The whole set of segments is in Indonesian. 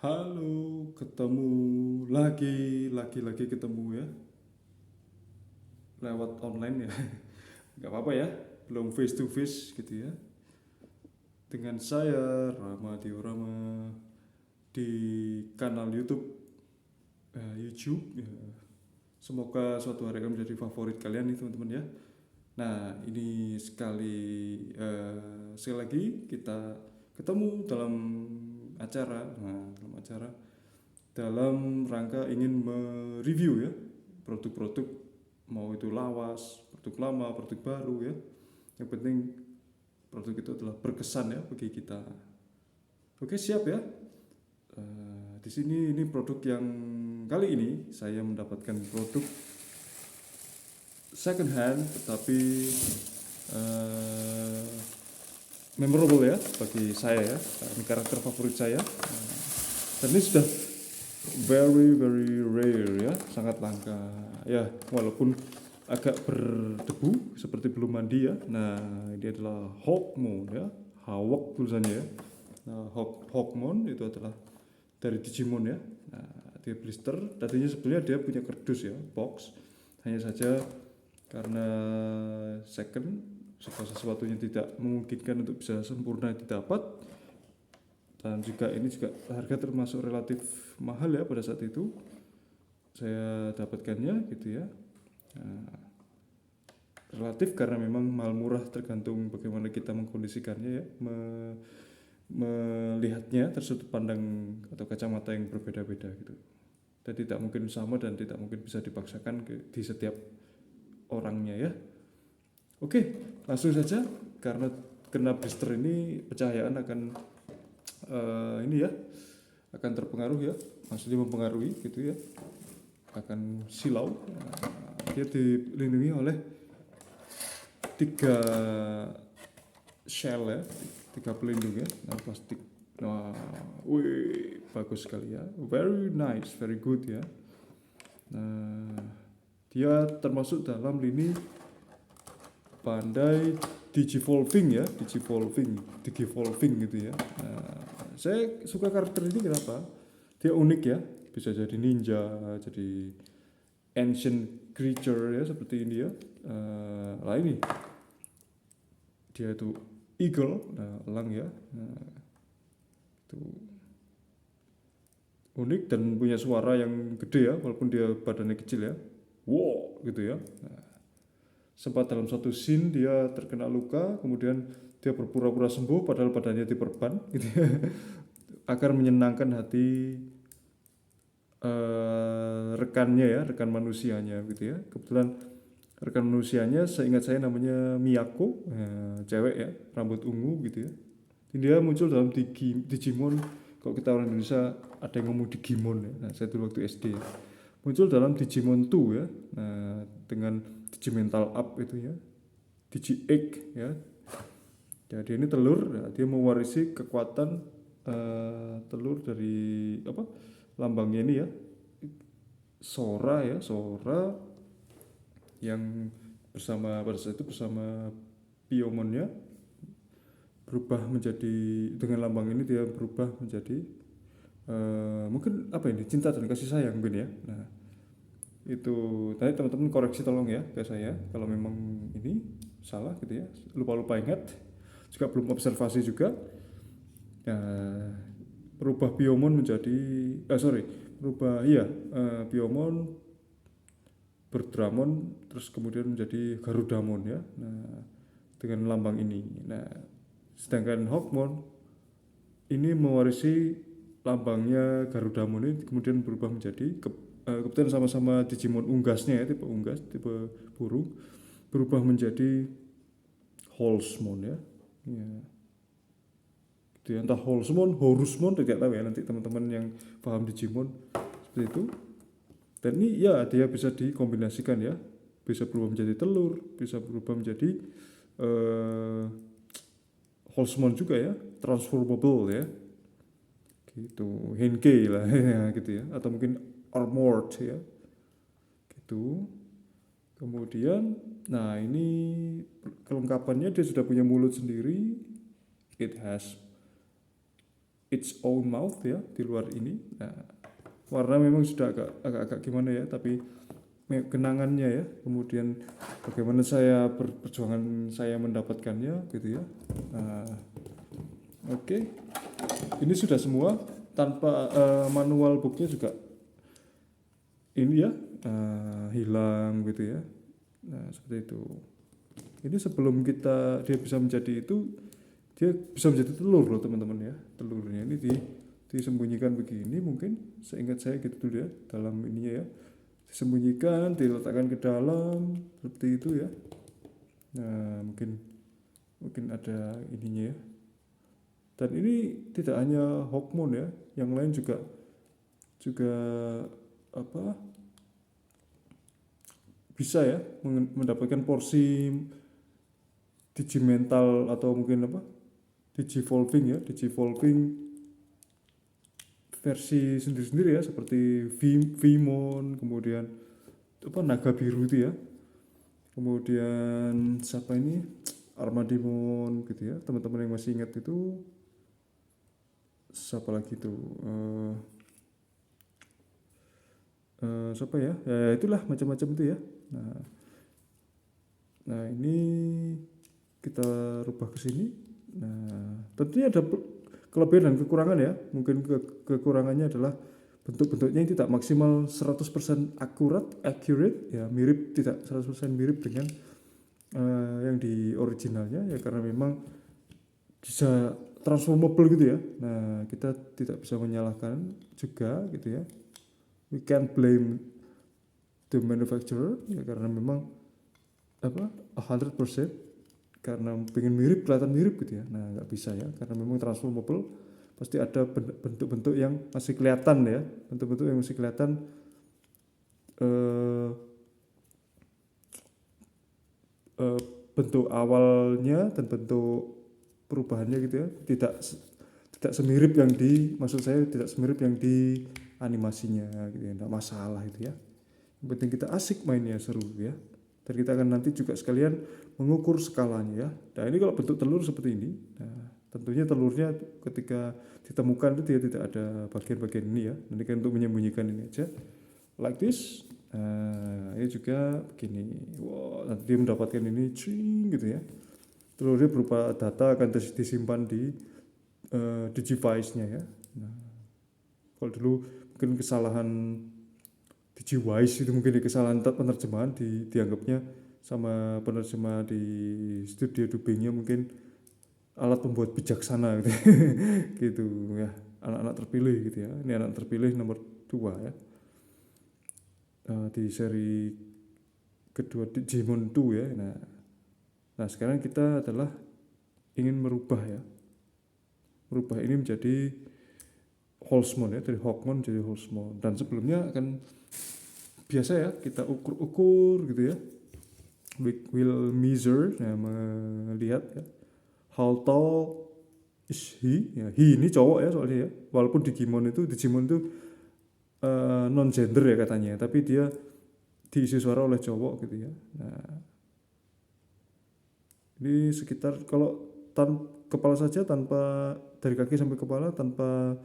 Halo, ketemu lagi ketemu ya, lewat online ya. Nggak apa-apa ya, belum face to face gitu ya. Dengan saya Rama Diorama di kanal YouTube ya. Semoga suatu hari akan menjadi favorit kalian nih teman-teman ya. Nah, ini sekali lagi kita ketemu dalam acara dalam rangka ingin mereview ya produk-produk, mau itu lawas, produk lama, produk baru ya. Yang penting produk itu adalah berkesan ya bagi kita. Oke, siap ya. Di sini ini produk yang kali ini saya mendapatkan produk second hand tetapi uh, memorable ya bagi saya ya. Ini karakter favorit saya. Dan ini sudah very very rare ya, sangat langka ya, walaupun agak berdebu seperti belum mandi ya. Nah, ini adalah Hawkmoon ya, Hawk tulisannya ya. Nah, Hawkmoon itu adalah dari Digimon ya. Nah, dia blister, tadinya sebenarnya dia punya kardus ya, box. Hanya saja karena second, segala sesuatunya tidak memungkinkan untuk bisa sempurna didapat, dan juga ini juga harga termasuk relatif mahal ya pada saat itu saya dapatkannya gitu ya. Nah, relatif karena memang mahal murah tergantung bagaimana kita mengkondisikannya ya, melihatnya dari sudut pandang atau kacamata yang berbeda-beda gitu. Dan tidak mungkin sama dan tidak mungkin bisa dipaksakan di setiap orangnya ya. Oke, langsung saja karena kena blister ini pencahayaan akan ini ya, akan terpengaruh ya, maksudnya mempengaruhi gitu ya, akan silau. Dia dilindungi oleh 3 shell ya, 3 pelindung ya, plastik. Nah, wih, bagus sekali ya, very nice, very good ya. Nah, dia termasuk dalam lini Bandai Digivolving ya, Digivolving gitu ya. Nah, saya suka karakter ini kenapa? Dia unik ya, bisa jadi ninja, jadi ancient creature ya seperti ini ya. Lah ini dia itu eagle, nah, elang ya. Nah, itu unik dan punya suara yang gede ya, walaupun dia badannya kecil ya. Wow gitu ya. Nah, sempat dalam satu scene dia terkena luka, kemudian dia berpura-pura sembuh padahal badannya diperban gitu ya. Agar menyenangkan hati rekannya ya, rekan manusianya gitu ya. Kebetulan rekan manusianya seingat saya namanya Miyako, cewek ya, rambut ungu gitu ya. Dia muncul dalam Digimon, kalau kita orang Indonesia ada yang ngomong Digimon ya. Nah, saya dulu waktu SD ya. Muncul dalam Digimon 2 ya. Nah, dengan Digimental Up itu ya. Digi-Egg ya. Jadi ini telur, ya, dia mewarisi kekuatan telur dari apa? Lambangnya ini ya. Sora ya, Sora yang bersama pada saat itu bersama Piomonnya berubah menjadi, dengan lambang ini dia berubah menjadi mungkin apa ini, cinta dan kasih sayang mungkin ya. Nah, itu tadi teman-teman koreksi tolong ya ke saya kalau memang ini salah gitu ya, lupa-lupa ingat, juga belum observasi juga. Berubah Piomon menjadi berubah iya, Piomon Berdramon terus kemudian menjadi Garudamon ya. Nah, dengan lambang ini. Nah, sedangkan Hawkmoon ini mewarisi lambangnya Garudamon ini, kemudian berubah menjadi kebetulan sama-sama Digimon unggasnya ya, tipe unggas, tipe burung, berubah menjadi Holzmon ya. Ya. Gitu ya. Entah Holzmon, Horusmon, tidak tahu ya, nanti teman-teman yang paham Digimon seperti itu. Dan ini ya dia bisa dikombinasikan ya, bisa berubah menjadi telur, bisa berubah menjadi Holzmon juga ya, transformable ya, gitu, Henkei lah ya, gitu ya, atau mungkin armored ya, gitu. Kemudian, nah ini kelengkapannya, dia sudah punya mulut sendiri, it its own mouth ya di luar ini. Nah, warna memang sudah agak gimana ya, tapi kenangannya ya, kemudian bagaimana saya perjuangan saya mendapatkannya gitu ya. Nah, oke. Ini sudah semua tanpa manual booknya juga ini ya hilang gitu ya. Nah, seperti itu. Ini sebelum dia bisa menjadi itu, dia bisa menjadi telur loh teman-teman ya. Telurnya ini disembunyikan begini mungkin, seingat saya gitu dulu ya, dalam ininya ya. Disembunyikan, diletakkan ke dalam seperti itu ya. Nah, mungkin ada ininya ya. Dan ini tidak hanya hormon ya, yang lain juga apa bisa ya mendapatkan porsi digimental atau mungkin apa digivolving ya, digivolving versi sendiri-sendiri ya, seperti Vimon, kemudian apa naga biru itu ya, kemudian siapa ini Armadimon gitu ya, teman-teman yang masih ingat itu siapa lagi tuh siapa ya, itulah macam-macam itu ya. Nah ini kita rubah ke sini. Nah tentunya ada kelebihan dan kekurangan ya. Mungkin kekurangannya adalah bentuk-bentuknya yang tidak maksimal 100% accurate ya, tidak 100% mirip dengan yang di originalnya ya, karena memang bisa transformable gitu ya. Nah kita tidak bisa menyalahkan juga gitu ya. We can't blame the manufacturer ya, karena memang 100% karena pengen kelihatan mirip gitu ya. Nah nggak bisa ya, karena memang transformable, pasti ada bentuk-bentuk yang masih kelihatan ya, bentuk-bentuk yang masih kelihatan bentuk awalnya dan bentuk perubahannya gitu ya, tidak semirip yang tidak semirip yang di animasinya gitu ya, enggak masalah itu ya. Yang penting kita asik mainnya, seru ya. Dan kita akan nanti juga sekalian mengukur skalanya ya. Nah ini kalau bentuk telur seperti ini, nah tentunya telurnya ketika ditemukan itu dia tidak ada bagian-bagian ini ya. Nanti kan untuk menyembunyikan ini aja, like this. Nah ini juga begini. Wow, nanti dia mendapatkan ini gitu ya. Telurnya berupa data akan disimpan di Digivice-nya ya. Nah, kalau dulu mungkin kesalahan Digiwise itu, mungkin kesalahan penerjemahan dianggapnya sama penerjemah di studio dubbingnya mungkin alat pembuat bijaksana gitu, gitu ya, anak-anak terpilih gitu ya. Ini anak terpilih nomor 2 ya di seri kedua Digimon 2 ya. Nah sekarang kita adalah ingin merubah ini menjadi Holzmon ya, dari Hawkmon jadi Holzmon. Dan sebelumnya akan biasa ya kita ukur gitu ya, will measure ya, melihat ya, how tall is he ya, he ini cowok ya soalnya ya, walaupun Digimon itu non gender ya katanya, tapi dia diisi suara oleh cowok gitu ya. Nah ini sekitar kalau kepala saja, tanpa dari kaki sampai kepala, tanpa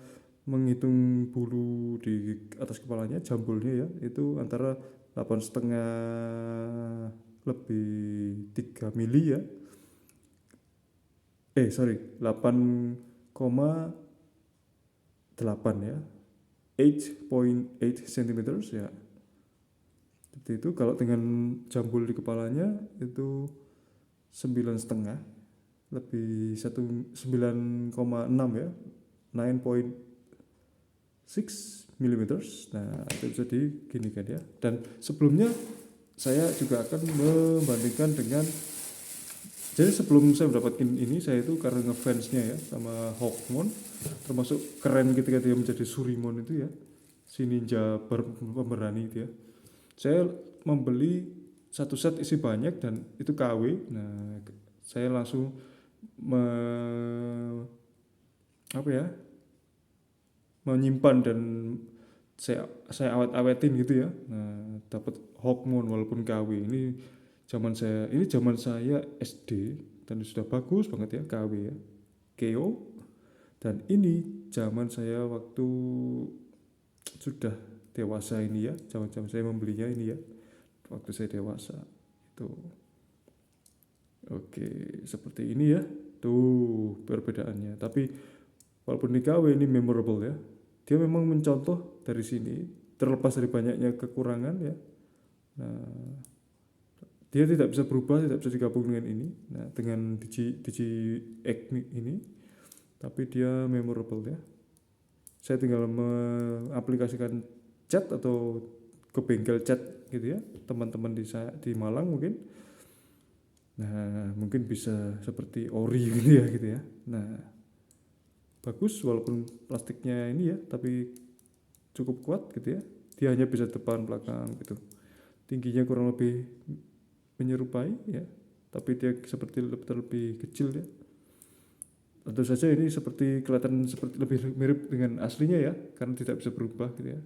menghitung bulu di atas kepalanya, jambulnya ya, itu antara 8,5 lebih 3 mili ya. 8,8 ya, 8.8 cm ya. Seperti itu. Kalau dengan jambul di kepalanya itu 9,5 lebih 9,6 ya, 9.6 mm. Nah itu bisa diginikan ya. Dan sebelumnya saya juga akan membandingkan dengan, jadi sebelum saya mendapatkan ini, saya itu karena ngefansnya ya sama Hawkmon, termasuk keren ketika dia menjadi Surimon itu ya, si ninja pemberani itu ya. Saya membeli satu set isi banyak dan itu KW. Nah saya langsung menyimpan dan saya awet-awetin gitu ya. Nah dapat Hawkmon walaupun KW. Ini zaman saya SD dan sudah bagus banget ya, KW ya, KO. Dan ini zaman saya waktu sudah dewasa ini ya, zaman saya membelinya ini ya, waktu saya dewasa itu. Oke, seperti ini ya, tuh perbedaannya. Tapi walaupun di KW ini memorable ya, dia memang mencontoh dari sini, terlepas dari banyaknya kekurangan ya. Nah, dia tidak bisa berubah, tidak bisa digabung dengan ini. Nah, dengan Digi X ini, tapi dia memorable ya. Saya tinggal mengaplikasikan chat atau ke bengkel chat gitu ya, teman-teman di Malang mungkin. Nah, mungkin bisa seperti ori gitu ya. Nah, bagus walaupun plastiknya ini ya, tapi cukup kuat gitu ya. Dia hanya bisa depan belakang gitu. Tingginya kurang lebih menyerupai ya, tapi dia seperti lebih kecil ya. Tentu saja ini seperti kelihatan seperti lebih mirip dengan aslinya ya, karena tidak bisa berubah gitu ya.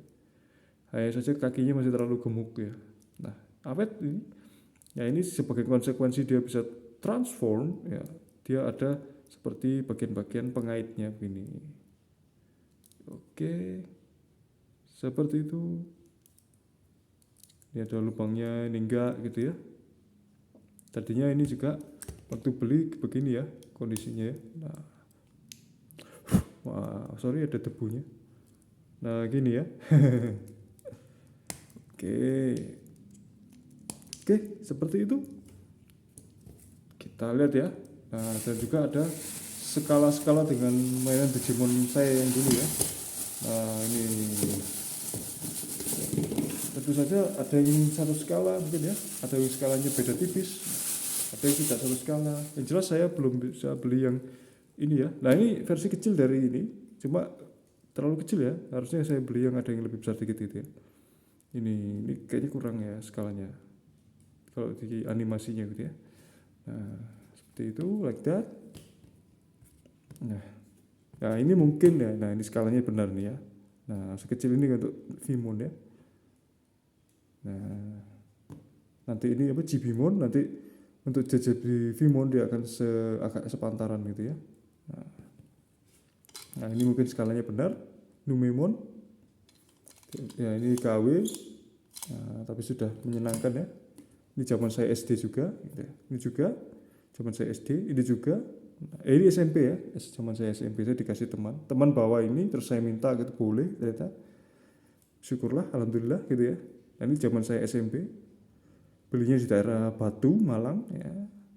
Hanya saja kakinya masih terlalu gemuk ya. Nah, awet ini, ya ini sebagai konsekuensi dia bisa transform ya. Dia ada seperti bagian-bagian pengaitnya begini. Oke, seperti itu. Ini ada lubangnya, ini enggak gitu ya. Tadinya ini juga waktu beli begini ya kondisinya ya. Nah, wah, sorry ada debunya. Nah, gini ya. Oke, seperti itu. Kita lihat ya. Nah, dan juga ada skala-skala dengan mainan Digimon saya yang dulu ya. Nah, ini tentu saja ada yang satu skala mungkin ya, ada yang skalanya beda tipis, ada yang tidak satu skala. Yang jelas saya belum bisa beli yang ini ya. Nah, ini versi kecil dari ini, cuma terlalu kecil ya. Harusnya saya beli yang ada yang lebih besar dikit gitu ya. Ini kayaknya kurang ya skalanya kalau di animasinya gitu ya. Nah, seperti itu, like that. Nah, ini mungkin ya. Nah, ini skalanya benar nih ya. Nah, sekecil ini untuk Vimon ya. Nah, nanti ini apa Jibimon, nanti untuk JJB Vimon dia akan agak sepantaran gitu ya. Nah, ini mungkin skalanya benar. Numemon ya, ini KW. Nah, tapi sudah menyenangkan ya. Ini zaman saya SD juga gitu ya. Ini juga zaman saya SD, ini juga. Nah, ini SMP ya, zaman saya SMP saya dikasih teman bawa ini, terus saya minta gitu, boleh ternyata. Syukurlah, alhamdulillah gitu ya. Nah, ini zaman saya SMP, belinya di daerah Batu, Malang ya.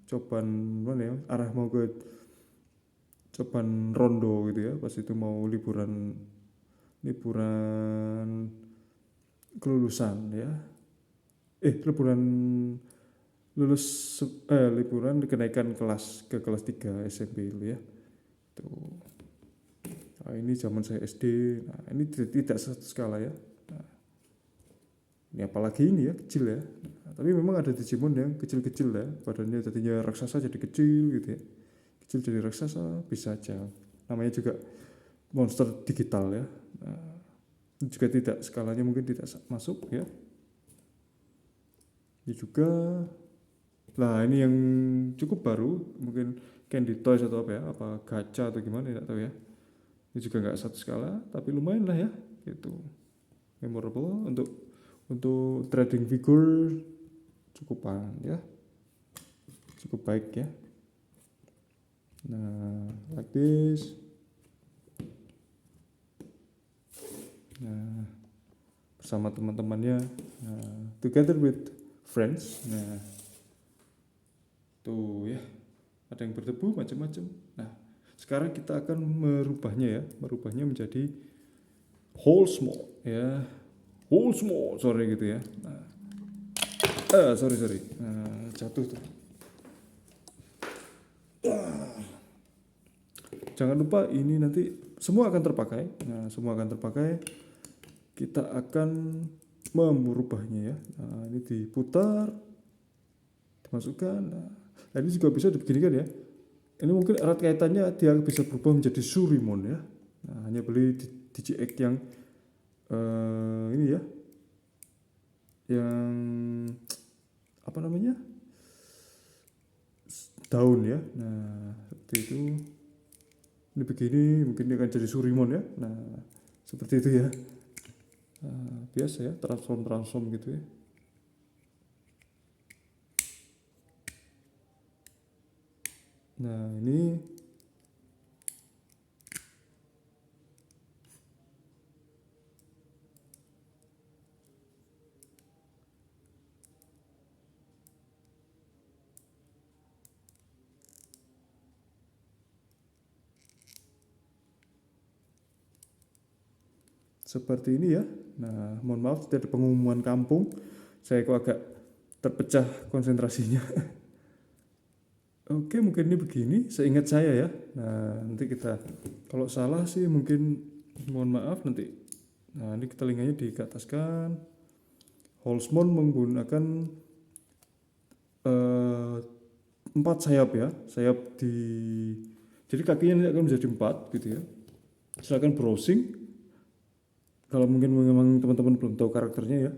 Coban mana ya, arah mau ke Coban Rondo gitu ya, pas itu mau liburan kelulusan ya. Liburan liburan kenaikan kelas ke kelas 3 SMP dulu ya. Tuh. Nah, ini zaman saya SD. Nah, ini tidak satu skala ya. Nah, ini apalagi ini ya, kecil ya. Nah, tapi memang ada Digimon yang kecil-kecil ya. Badannya tadinya raksasa jadi kecil gitu ya. Kecil jadi raksasa bisa aja. Namanya juga monster digital ya. Nah, ini juga tidak, skalanya mungkin tidak masuk ya. Ini juga. Nah, ini yang cukup baru, mungkin Candy Toys atau apa ya, apa gacha atau gimana tidak tahu ya. Ini juga nggak satu skala, tapi lumayan lah ya, gitu. Memorable untuk trading figure cukupan ya, cukup baik ya. Nah, like this. Nah, bersama teman-temannya, together with friends. Nah, tuh ya, ada yang berdebu macam-macam. Nah, sekarang kita akan merubahnya menjadi whole small ya, whole small sorry gitu ya. Nah, sorry, nah, jatuh tuh. Jangan lupa ini nanti semua akan terpakai. Nah, semua akan terpakai. Kita akan merubahnya ya. Nah, ini diputar, dimasukkan. Nah, ini juga bisa dibeginikan ya. Ini mungkin erat kaitannya dia bisa berubah menjadi Surimon ya. Nah, hanya beli DigiX yang ini ya, yang apa namanya, daun ya. Nah, seperti itu. Ini begini, mungkin dia akan jadi Surimon ya. Nah, seperti itu ya. Biasa ya, transform gitu ya. Nah, ini seperti ini ya. Nah, mohon maaf tidak ada pengumuman kampung. Saya kok agak terpecah konsentrasinya. Oke, mungkin ini begini, seingat saya ya. Nah, nanti kita kalau salah sih mungkin mohon maaf nanti. Nah, ini telinganya diataskan. Holzman menggunakan 4 sayap ya. Jadi kakinya ini akan menjadi 4 gitu ya. Silakan browsing. Kalau mungkin memang teman-teman belum tahu karakternya ya.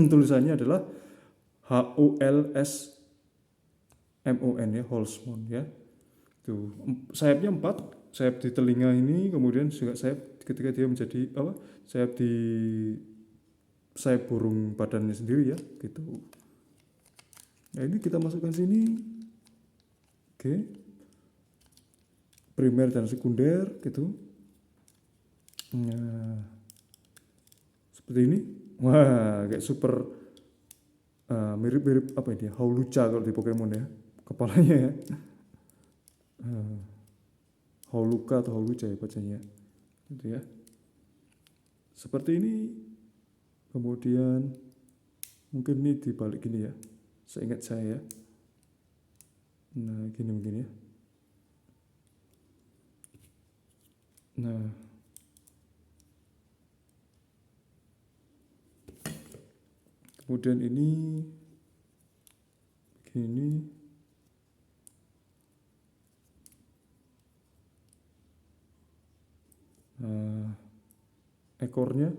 Tulisannya adalah HOLSMON ya, Holzman ya. Tuh, sayapnya 4, sayap di telinga ini, kemudian juga sayap ketika dia menjadi apa? Sayap burung badannya sendiri ya, gitu. Nah, ini kita masukkan sini. Oke. Primer dan sekunder gitu. Nah, seperti ini. Wah, kayak super mirip-mirip apa ini? Hawlucha kalau di Pokemon ya. Kepalanya ya. Hawluka atau Hawlucha ya bacanya. Gitu ya. Seperti ini. Kemudian mungkin ini dibalik gini ya. Seingat saya ya. Nah, gini mungkin ya. Nah, kemudian ini gini. Nah, ekornya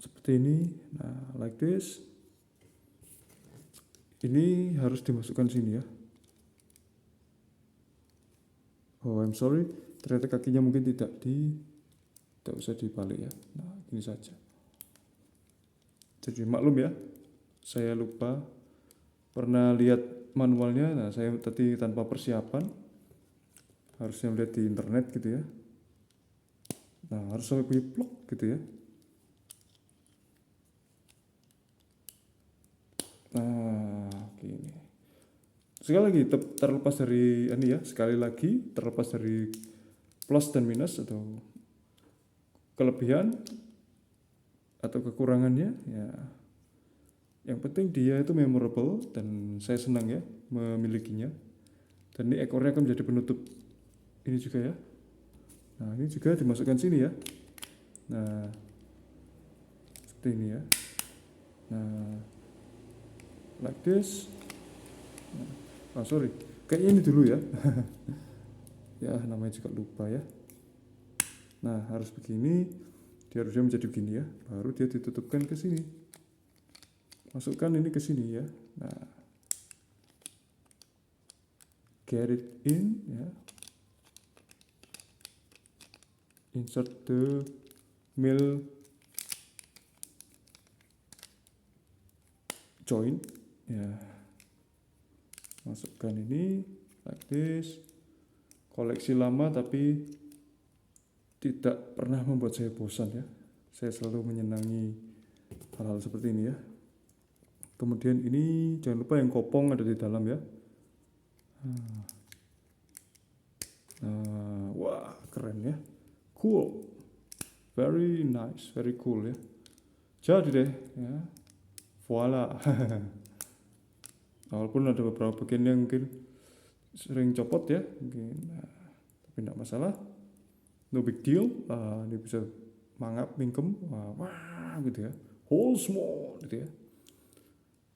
seperti ini. Nah, like this. Ini harus dimasukkan sini ya. Oh, I'm sorry. Ternyata kakinya mungkin tidak usah dibalik ya. Nah, gini saja. Jadi maklum ya. Saya lupa pernah lihat manualnya. Nah, saya tadi tanpa persiapan. Harusnya lihat di internet gitu ya. Nah, harus sampai punya blog gitu ya. Nah, gini. Sekali lagi terlepas dari ini ya, terlepas dari plus dan minus atau kelebihan atau kekurangannya ya. Yang penting dia itu memorable dan saya senang ya memilikinya. Dan ini ekornya akan menjadi penutup ini juga ya. Nah, ini juga dimasukkan sini ya. Nah, seperti ini ya. Nah, like this. Sorry, kayaknya ini dulu ya. Ya, namanya juga lupa ya. Nah, harus begini. Dia harusnya menjadi begini ya. Baru dia ditutupkan ke sini. Masukkan ini ke sini ya. Nah, get it in ya. Insert the male joint ya. Masukkan ini like this. Koleksi lama tapi tidak pernah membuat saya bosan ya. Saya selalu menyenangi hal-hal seperti ini ya. Kemudian ini jangan lupa yang kopong ada di dalam ya. Wah, keren ya. Cool. Very nice, very cool ya. Jadi deh ya. Voila. Walaupun ada beberapa bagian yang mungkin sering copot ya, mungkin, tapi tidak masalah, no big deal. Ini bisa mangap, mingkem, wah gitu ya, whole small gitu ya,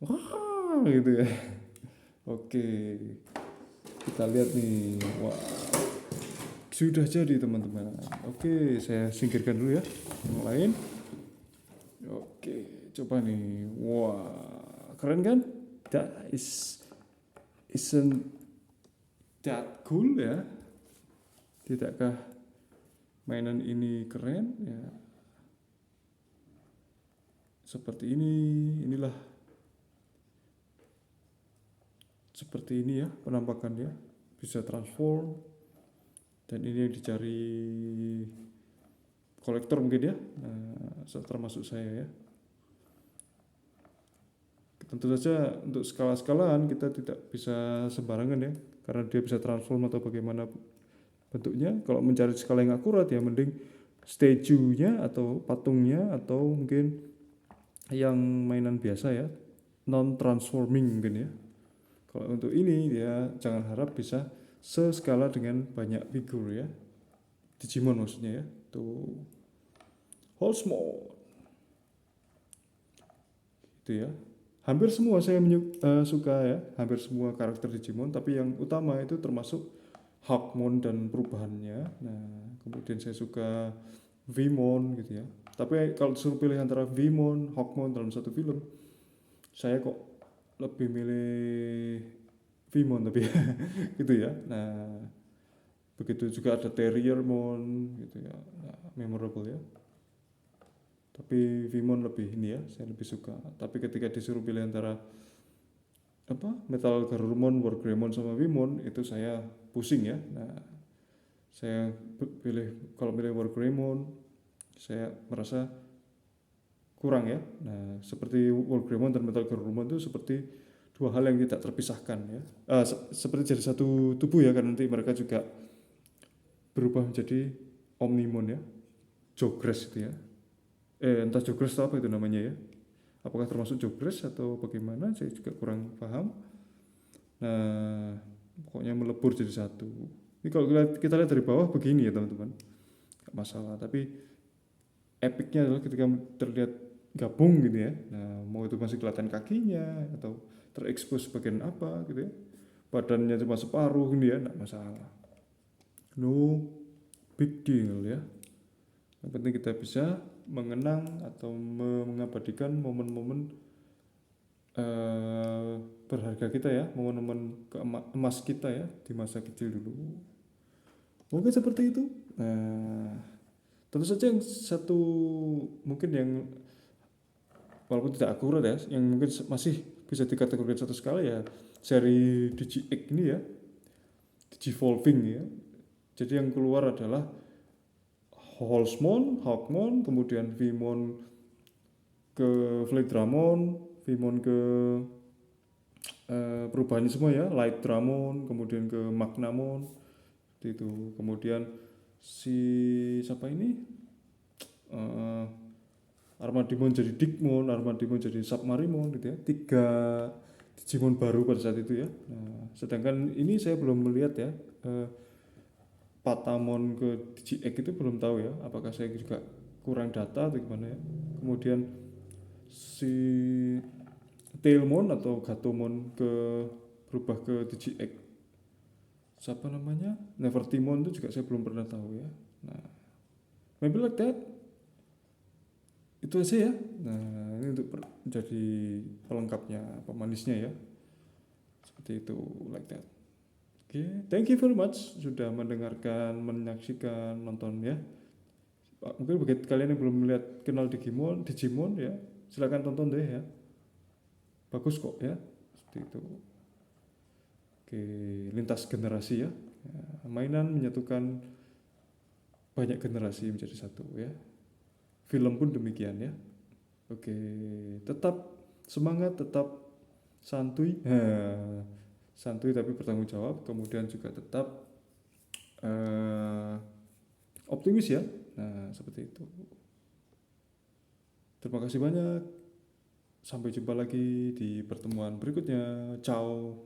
wah gitu ya. Oke, kita lihat nih, wah sudah jadi teman-teman. Oke, saya singkirkan dulu ya yang lain. Oke, coba nih, wah keren kan? That isn't that cool ya? Tidakkah mainan ini keren ya? Seperti ini, inilah seperti ini ya penampakannya, bisa transform, dan ini yang dicari kolektor mungkin ya, termasuk saya ya. Tentu saja untuk skala-skalaan kita tidak bisa sembarangan ya, karena dia bisa transform atau bagaimana bentuknya. Kalau mencari skala yang akurat ya mending statue-nya atau patungnya, atau mungkin yang mainan biasa ya, non transforming mungkin ya. Kalau untuk ini dia jangan harap bisa seskala dengan banyak figur ya, Digimon maksudnya ya. Tuh Holzmon itu ya. Hampir semua saya suka ya, hampir semua karakter Digimon, tapi yang utama itu termasuk Hawkmon dan perubahannya. Nah, kemudian saya suka Vmon gitu ya. Tapi kalau disuruh pilih antara Vmon, Hawkmon dalam satu film, saya kok lebih milih Vmon tapi gitu ya. Nah, begitu juga ada Terriermon gitu ya. Nah, memorable ya. Tapi Vmon lebih ini ya, saya lebih suka. Tapi ketika disuruh pilih antara Metal Garurumon, Wargreymon sama Vmon, itu saya pusing ya. Nah, saya kalau pilih Wargreymon, saya merasa kurang ya. Nah, seperti Wargreymon dan Metal Garurumon itu seperti dua hal yang tidak terpisahkan ya. Seperti jadi satu tubuh ya, karena nanti mereka juga berubah menjadi Omnimon ya, Jogress itu ya. Entah Jogress atau apa itu namanya ya. Apakah termasuk Jogress atau bagaimana, saya juga kurang paham. Nah, pokoknya melebur jadi satu. Ini kalau kita lihat dari bawah begini ya teman-teman, gak masalah. Tapi epicnya adalah ketika terlihat gabung gitu ya. Nah, mau itu masih kelihatan kakinya atau terekspos bagian apa gitu ya, badannya cuma separuh gini ya, gak masalah. No big deal ya. Yang penting kita bisa mengenang atau mengabadikan momen-momen berharga kita ya, momen-momen emas kita ya di masa kecil dulu. Mungkin seperti itu. Nah, tentu saja yang satu mungkin yang walaupun tidak akurat ya, yang mungkin masih bisa dikategorikan satu skala ya, seri DigiX ini ya, Digivolving ya. Jadi yang keluar adalah Holzmon, Hawkmon, kemudian Vmon ke Flagdramon, Vmon ke perubahannya semua ya, Light Dramon, kemudian ke Magnamon, itu. Kemudian si siapa ini? Armadimon jadi Digmon, Armadimon jadi Submarimon gitu ya. 3 Digimon baru pada saat itu ya. Nah, sedangkan ini saya belum melihat ya. Patamon ke DigiX itu belum tahu ya, apakah saya juga kurang data atau gimana ya. Kemudian si Tailmon atau Gatomon berubah ke DigiX, siapa namanya, Nevertimon itu juga saya belum pernah tahu ya. Nah, maybe like that, itu aja ya. Nah, ini untuk menjadi pelengkapnya, pemanisnya ya, seperti itu, like that. Oke, thank you very much sudah mendengarkan, menyaksikan, nonton ya. Mungkin bagi kalian yang belum melihat, kenal Digimon ya, silakan tonton deh ya. Bagus kok ya, seperti itu. Oke, lintas generasi ya. Mainan menyatukan banyak generasi menjadi satu ya. Film pun demikian ya. Oke, tetap semangat, tetap santuy. Santuy tapi bertanggung jawab, kemudian juga tetap optimis ya. Nah, seperti itu. Terima kasih banyak. Sampai jumpa lagi di pertemuan berikutnya. Ciao.